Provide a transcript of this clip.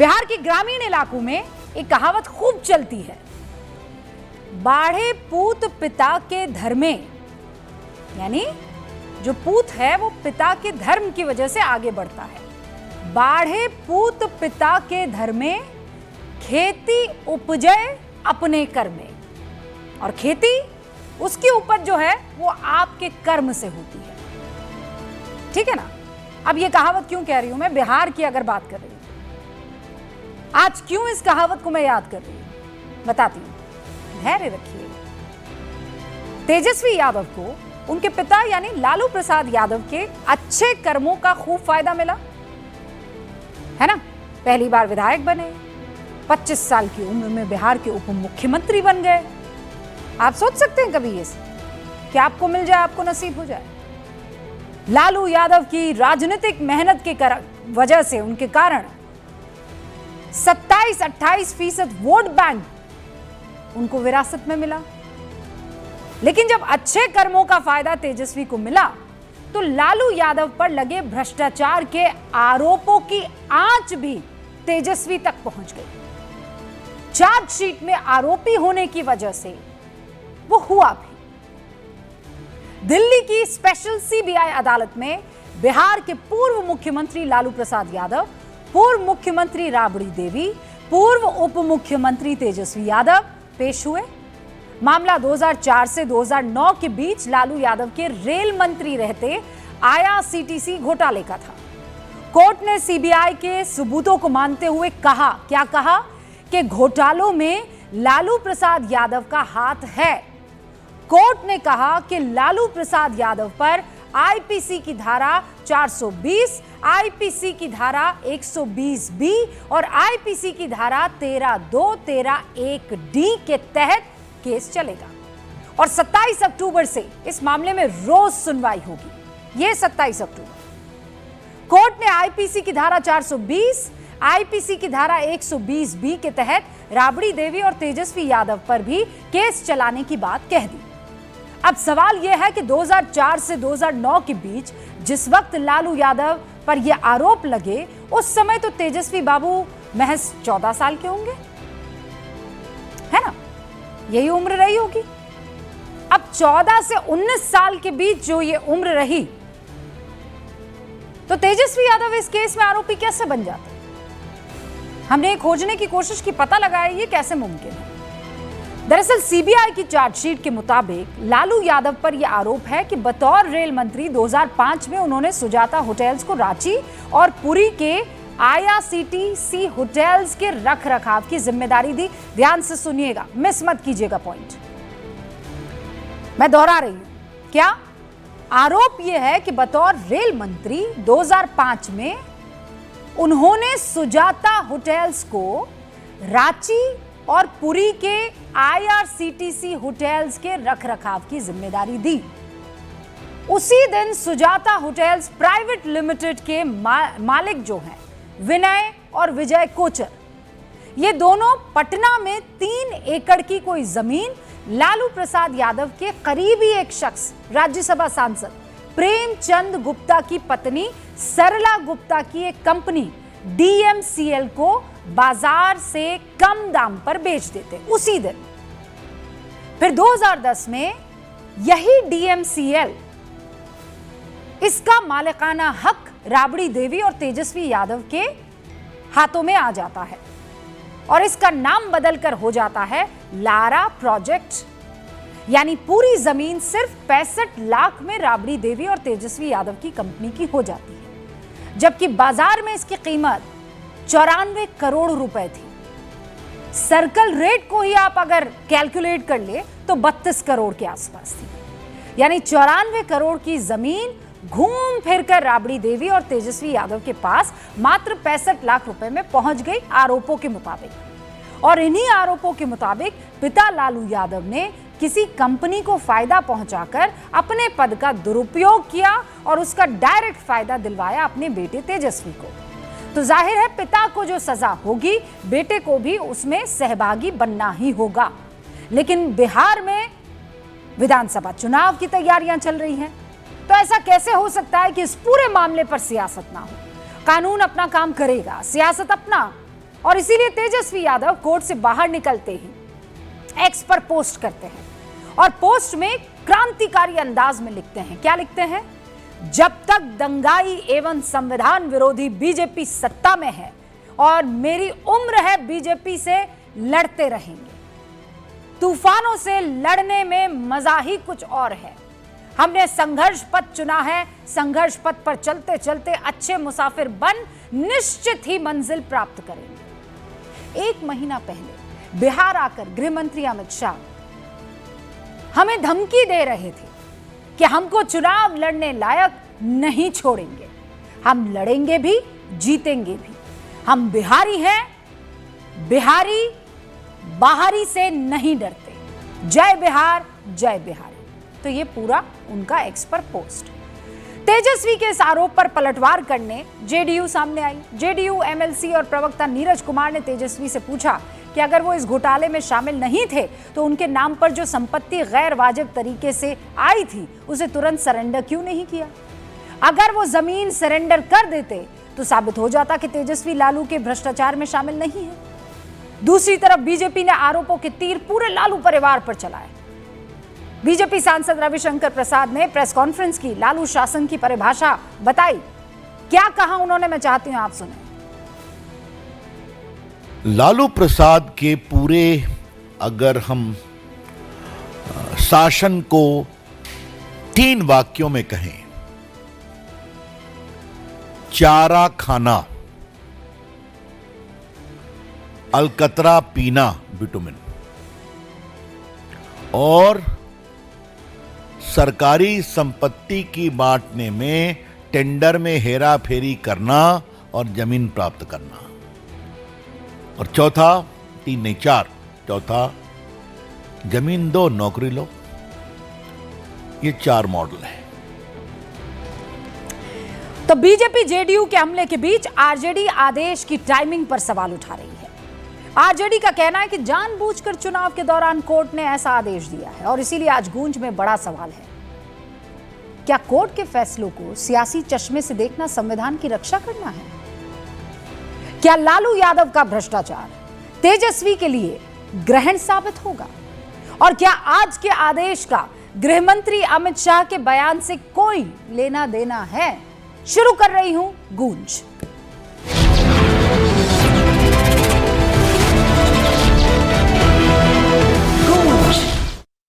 बिहार के ग्रामीण इलाकों में एक कहावत खूब चलती है, बाढ़े पूत पिता के धर्मे, यानी जो पूत है वो पिता के धर्म की वजह से आगे बढ़ता है। बाढ़े पूत पिता के धर्मे, खेती उपजे अपने कर्मे। और खेती, उसकी उपज जो है वो आपके कर्म से होती है। ठीक है ना। अब ये कहावत क्यों कह रही हूं मैं? बिहार की अगर बात कर रही हूं, आज क्यों इस कहावत को मैं याद कर रही हूं, बताती हूं, धैर्य रखिए। तेजस्वी यादव को उनके पिता यानी लालू प्रसाद यादव के अच्छे कर्मों का खूब फायदा मिला, है ना। पहली बार विधायक बने, 25 साल की उम्र में बिहार के उप मुख्यमंत्री बन गए। आप सोच सकते हैं कभी ये कि आपको मिल जाए, आपको नसीब हो जाए। लालू यादव की राजनीतिक मेहनत के वजह से, उनके कारण 27-28% वोट बैंक उनको विरासत में मिला। लेकिन जब अच्छे कर्मों का फायदा तेजस्वी को मिला तो लालू यादव पर लगे भ्रष्टाचार के आरोपों की आंच भी तेजस्वी तक पहुंच गई। चार्जशीट में आरोपी होने की वजह से वो हुआ भी। दिल्ली की स्पेशल सीबीआई अदालत में बिहार के पूर्व मुख्यमंत्री लालू प्रसाद यादव, पूर्व मुख्यमंत्री राबड़ी देवी, पूर्व उप मुख्यमंत्री तेजस्वी यादव पेश हुए। मामला 2004 से 2009 के बीच लालू यादव के रेल मंत्री रहते आईआरसीटीसी घोटाले का था। कोर्ट ने सीबीआई के सबूतों को मानते हुए कहा, क्या कहा, कि घोटालों में लालू प्रसाद यादव का हाथ है। कोर्ट ने कहा कि लालू प्रसाद यादव पर आईपीसी की धारा 420, आईपीसी की धारा 120 बी और आईपीसी की धारा 13(2), 13(1)डी के तहत केस चलेगा और 27 अक्टूबर से इस मामले में रोज सुनवाई होगी। यह 27 अक्टूबर। कोर्ट ने आईपीसी की धारा 420, आईपीसी की धारा 120 बी के तहत राबड़ी देवी और तेजस्वी यादव पर भी केस चलाने की बात कह दी। अब सवाल यह है कि 2004 से 2009 के बीच जिस वक्त लालू यादव पर यह आरोप लगे, उस समय तो तेजस्वी बाबू महज 14 साल के होंगे, है ना। यही उम्र रही होगी। अब 14 से 19 साल के बीच जो ये उम्र रही, तो तेजस्वी यादव इस केस में आरोपी कैसे बन जाते? हमने खोजने की कोशिश की, पता लगाया ये कैसे मुमकिन है। दरअसल सीबीआई की चार्जशीट के मुताबिक लालू यादव पर यह आरोप है कि बतौर रेल मंत्री 2005 में उन्होंने सुजाता होटल्स को रांची और पुरी के आईआरसीटीसी होटल्स के रखरखाव की जिम्मेदारी दी। ध्यान से सुनिएगा, मिस मत कीजिएगा पॉइंट, मैं दोहरा रही हूं। क्या आरोप यह है कि बतौर रेल मंत्री 2005 में उन्होंने सुजाता होटल्स को रांची और पुरी के आईआरसीटीसी होटल्स के रखरखाव की जिम्मेदारी दी। उसी दिन सुजाता होटल्स प्राइवेट लिमिटेड के मालिक जो हैं विनय और विजय कोचर, ये दोनों पटना में 3 एकड़ की कोई जमीन लालू प्रसाद यादव के करीबी एक शख्स, राज्यसभा सांसद प्रेमचंद गुप्ता की पत्नी सरला गुप्ता की एक कंपनी डीएमसीएल को बाजार से कम दाम पर बेच देते। उसी दिन फिर 2010 में यही डीएमसीएल, इसका मालिकाना हक राबड़ी देवी और तेजस्वी यादव के हाथों में आ जाता है और इसका नाम बदलकर हो जाता है लारा प्रोजेक्ट। यानी पूरी जमीन सिर्फ 65 लाख में राबड़ी देवी और तेजस्वी यादव की कंपनी की हो जाती है, जबकि बाजार में इसकी कीमत 94 करोड़ रुपए थी। सर्कल रेट को ही आप अगर कैलकुलेट कर ले तो 32 करोड़ के आसपास थी। यानी 94 करोड़ की जमीन घूम फिरकर राबड़ी देवी और तेजस्वी यादव के पास मात्र 65 लाख रुपए में पहुंच गई आरोपों के मुताबिक। और इन्हीं आरोपों के मुताबिक पिता लालू यादव ने किसी कंपनी को फायदा पहुंचाकर अपने पद का दुरुपयोग किया और उसका डायरेक्ट फायदा दिलवाया अपने बेटे तेजस्वी को। तो जाहिर है पिता को जो सजा होगी, बेटे को भी उसमें सहभागी बनना ही होगा। लेकिन बिहार में विधानसभा चुनाव की तैयारियां चल रही हैं, तो ऐसा कैसे हो सकता है कि इस पूरे मामले पर सियासत ना हो? कानून अपना काम करेगा, सियासत अपना, और इसीलिए तेजस्वी यादव कोर्ट से बाहर निकलते ही एक्स पर पोस्ट करते हैं और पोस्ट में क्रांतिकारी अंदाज में लिखते हैं। क्या लिखते हैं? जब तक दंगाई एवं संविधान विरोधी बीजेपी सत्ता में है और मेरी उम्र है बीजेपी से लड़ते रहेंगे। तूफानों से लड़ने में मजा ही कुछ और है। हमने संघर्ष पथ चुना है, संघर्ष पथ पर चलते चलते अच्छे मुसाफिर बन निश्चित ही मंजिल प्राप्त करेंगे। 1 महीना पहले बिहार आकर गृह मंत्री अमित शाह हमें धमकी दे रहे थे कि हमको चुनाव लड़ने लायक नहीं छोड़ेंगे, हम लड़ेंगे भी जीतेंगे भी, हम बिहारी हैं, बिहारी बाहरी से नहीं डरते, जय बिहार जय बिहारी। तो ये पूरा उनका एक्स पर पोस्ट। तेजस्वी के इस आरोप पर पलटवार करने जेडीयू सामने आई। जेडीयू एमएलसी और प्रवक्ता नीरज कुमार ने तेजस्वी से पूछा कि अगर वो इस घोटाले में शामिल नहीं थे तो उनके नाम पर जो संपत्ति गैर वाजिब तरीके से आई थी उसे तुरंत सरेंडर क्यों नहीं किया? अगर वो जमीन सरेंडर कर देते तो साबित हो जाता कि तेजस्वी लालू के भ्रष्टाचार में शामिल नहीं है। दूसरी तरफ बीजेपी ने आरोपों के तीर पूरे लालू परिवार पर चलाए। बीजेपी सांसद रविशंकर प्रसाद ने प्रेस कॉन्फ्रेंस की, लालू शासन की परिभाषा बताई। क्या कहा उन्होंने, मैं चाहती हूं आप सुने। लालू प्रसाद के पूरे अगर हम शासन को 3 वाक्यों में कहें, चारा खाना, अलकतरा पीना बिटुमिन और सरकारी संपत्ति की बांटने में टेंडर में हेरा फेरी करना और जमीन प्राप्त करना, और चौथा 3 नहीं 4, चौथा जमीन दो नौकरी लो। ये 4 मॉडल है। तो बीजेपी जेडीयू के हमले के बीच आरजेडी आदेश की टाइमिंग पर सवाल उठा रही है। आरजेडी का कहना है कि जानबूझकर चुनाव के दौरान कोर्ट ने ऐसा आदेश दिया है और इसीलिए आज गूंज में बड़ा सवाल है, क्या कोर्ट के फैसलों को सियासी चश्मे से देखना संविधान की रक्षा करना है? क्या लालू यादव का भ्रष्टाचार तेजस्वी के लिए ग्रहण साबित होगा? और क्या आज के आदेश का गृह मंत्री अमित शाह के बयान से कोई लेना देना है? शुरू कर रही हूं गूंज।